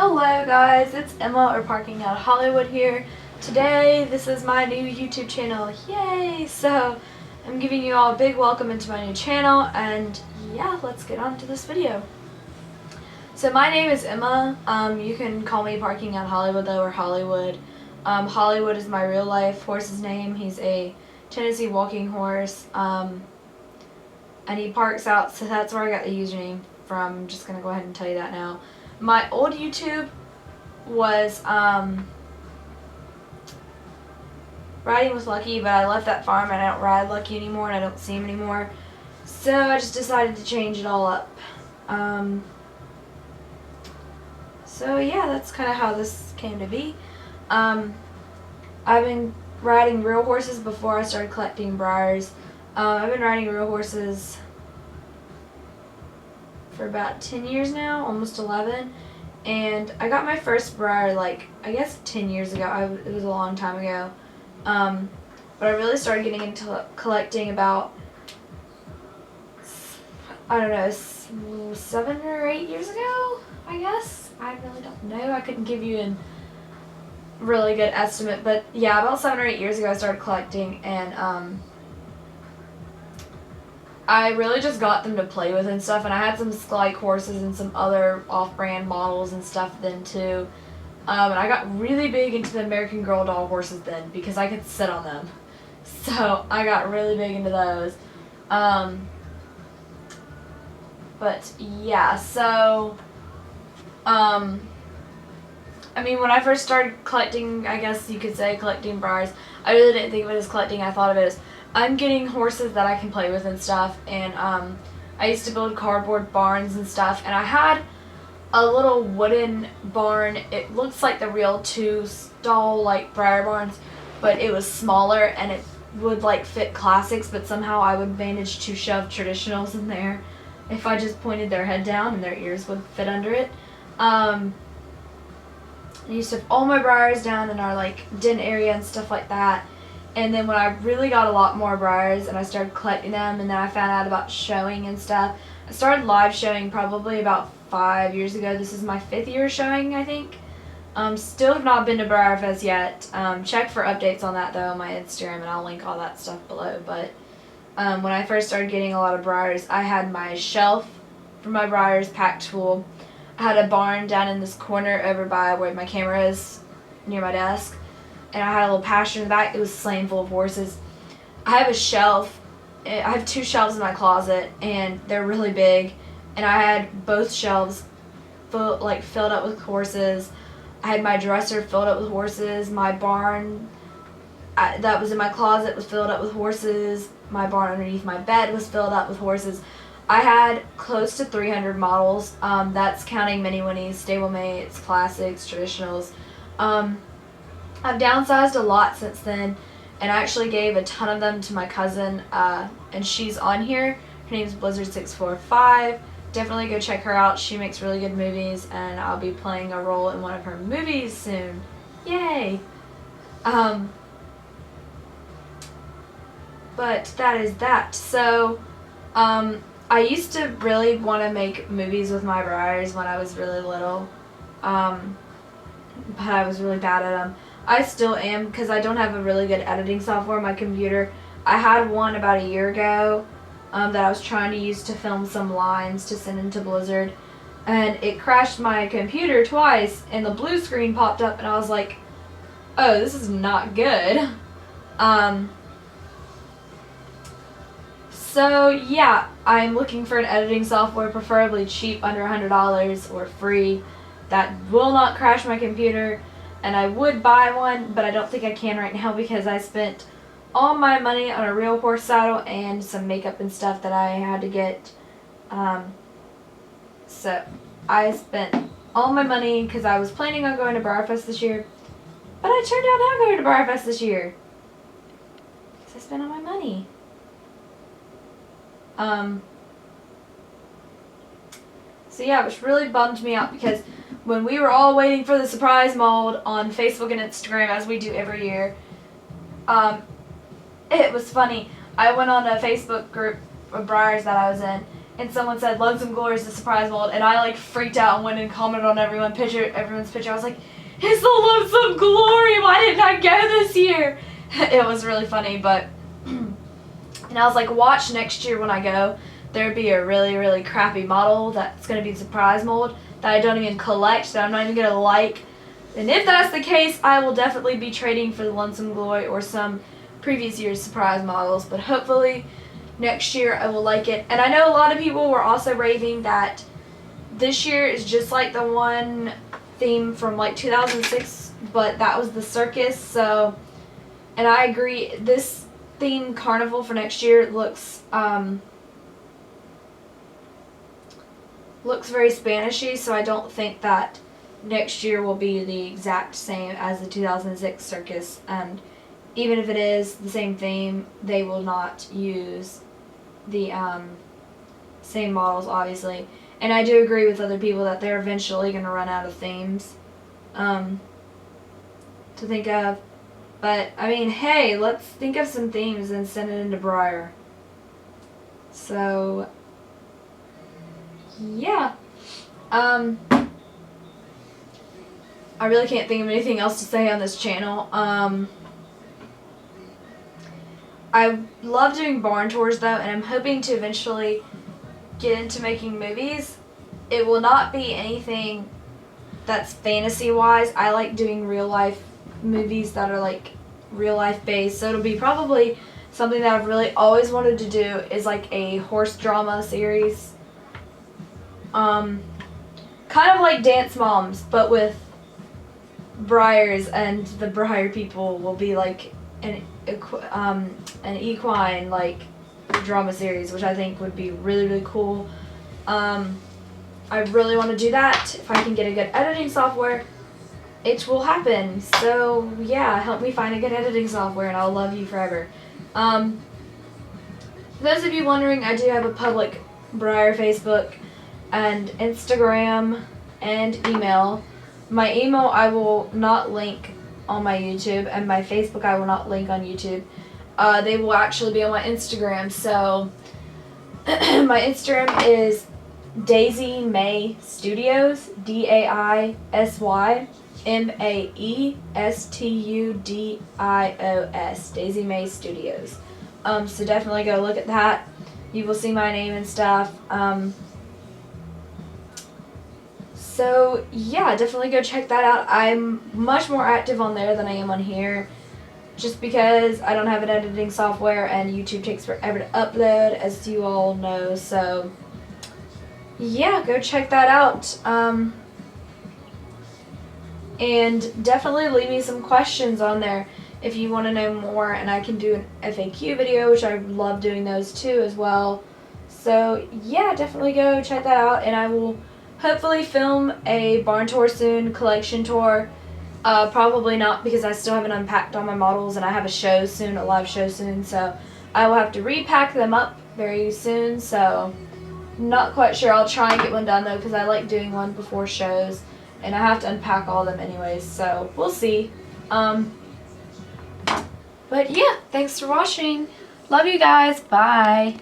Hello guys, it's Emma or Parking Out of Hollywood here. Today, this is my new YouTube channel. Yay! So, I'm giving you all a big welcome into my new channel, and yeah, let's get on to this video. So my name is Emma. You can call me Parking Out Hollywood though, or Hollywood. Hollywood is my real life horse's name. He's a Tennessee walking horse, and he parks out, so that's where I got the username from. I'm just gonna go ahead and tell you that now. My old YouTube was Riding with Lucky, but I left that farm and I don't ride Lucky anymore and I don't see him anymore. So I just decided to change it all up. So yeah, that's kind of how this came to be. I've been riding real horses before I started collecting briars. I've been riding real horses for about 10 years now, almost 11, and I got my first briar like I guess 10 years ago. It was a long time ago, but I really started getting into collecting about, I don't know, 7 or 8 years ago, I guess. I really don't know. I couldn't give you a really good estimate, but yeah, about 7 or 8 years ago I started collecting, and I really just got them to play with and stuff, and I had some Skyke horses and some other off-brand models and stuff then too. And I got really big into the American Girl doll horses then because I could sit on them. So I got really big into those. But yeah, so I mean, when I first started collecting, I guess you could say collecting briars, I really didn't think of it as collecting. I thought of it as I'm getting horses that I can play with and stuff, and I used to build cardboard barns and stuff, and I had a little wooden barn. It looks like the real 2-stall like briar barns, but it was smaller and it would like fit classics, but somehow I would manage to shove traditionals in there if I just pointed their head down and their ears would fit under it. I used to have all my briars down in our like den area and stuff like that. And then when I really got a lot more briars and I started collecting them, and then I found out about showing and stuff, I started live showing probably about 5 years ago. This is my 5th year showing, I think. Still have not been to Briar Fest yet. Check for updates on that though on my Instagram, and I'll link all that stuff below. But when I first started getting a lot of briars, I had my shelf for my briars packed full. I had a barn down in this corner over by where my camera is near my desk. And I had a little pasture in the back. It was slammed full of horses. I have a shelf. I have 2 shelves in my closet, and they're really big. And I had both shelves filled up with horses. I had my dresser filled up with horses. My barn that was in my closet was filled up with horses. My barn underneath my bed was filled up with horses. I had close to 300 models. That's counting mini winnies, stablemates, classics, traditionals. I've downsized a lot since then, and I actually gave a ton of them to my cousin, and she's on here. Her name's Blizzard645. Definitely go check her out. She makes really good movies, and I'll be playing a role in one of her movies soon. Yay! But that is that. So, I used to really want to make movies with my briars when I was really little, but I was really bad at them. I still am, because I don't have a really good editing software on my computer. I had one about a year ago that I was trying to use to film some lines to send into Blizzard, and it crashed my computer twice, and the blue screen popped up, and I was like, oh, this is not good. So yeah, I'm looking for an editing software, preferably cheap, under $100, or free, that will not crash my computer. And I would buy one, but I don't think I can right now because I spent all my money on a real horse saddle and some makeup and stuff that I had to get. So I spent all my money because I was planning on going to Briar Fest this year, but I turned out not going to Briar Fest this year because I spent all my money. So yeah, which really bummed me out because when we were all waiting for the surprise mold on Facebook and Instagram, as we do every year, it was funny. I went on a Facebook group of briars that I was in, and someone said Lonesome Glory is the surprise mold, and I like freaked out and went and commented on everyone's picture. I was like, it's the Lonesome Glory. Why didn't I go this year? It was really funny, but and I was like, watch next year when I go. There'd be a really, really crappy model that's gonna be the surprise mold that I don't even collect, that I'm not even gonna like. And if that's the case, I will definitely be trading for the Lonesome Glory or some previous year's surprise models. But hopefully next year I will like it. And I know a lot of people were also raving that this year is just like the one theme from like 2006, but that was the circus. So, and I agree, this theme carnival for next year looks very Spanishy, so I don't think that next year will be the exact same as the 2006 circus. And even if it is the same theme, they will not use the same models, obviously. And I do agree with other people that they're eventually going to run out of themes to think of. But, I mean, hey, let's think of some themes and send it into Briar. So, yeah. I really can't think of anything else to say on this channel. I love doing barn tours, though, and I'm hoping to eventually get into making movies. It will not be anything that's fantasy-wise. I like doing real-life movies that are, like, real-life based. So it'll be probably something that I've really always wanted to do is, like, a horse drama series. Kind of like Dance Moms, but with Briars, and the Briar people will be like an equine like drama series, which I think would be really, really cool. I really want to do that. If I can get a good editing software, it will happen. So yeah, help me find a good editing software and I'll love you forever. For those of you wondering, I do have a public Briar Facebook and Instagram and email. My email I will not link on my YouTube, and my Facebook I will not link on YouTube. They will actually be on my Instagram. So my Instagram is Daisy May Studios, DaisymAeStudios, Daisy May Studios. So definitely go look at that. You will see my name and stuff. So yeah, definitely go check that out. I'm much more active on there than I am on here, just because I don't have an editing software and YouTube takes forever to upload, as you all know. So yeah, go check that out. And definitely leave me some questions on there if you want to know more, and I can do an FAQ video, which I love doing those too as well. So yeah, definitely go check that out, and I will hopefully film a barn tour soon, collection tour. Probably not, because I still haven't unpacked all my models, and I have a show soon, a live show soon, so I will have to repack them up very soon. So not quite sure. I'll try and get one done though, because I like doing one before shows, and I have to unpack all of them anyways, so we'll see. But yeah, thanks for watching. Love you guys. Bye.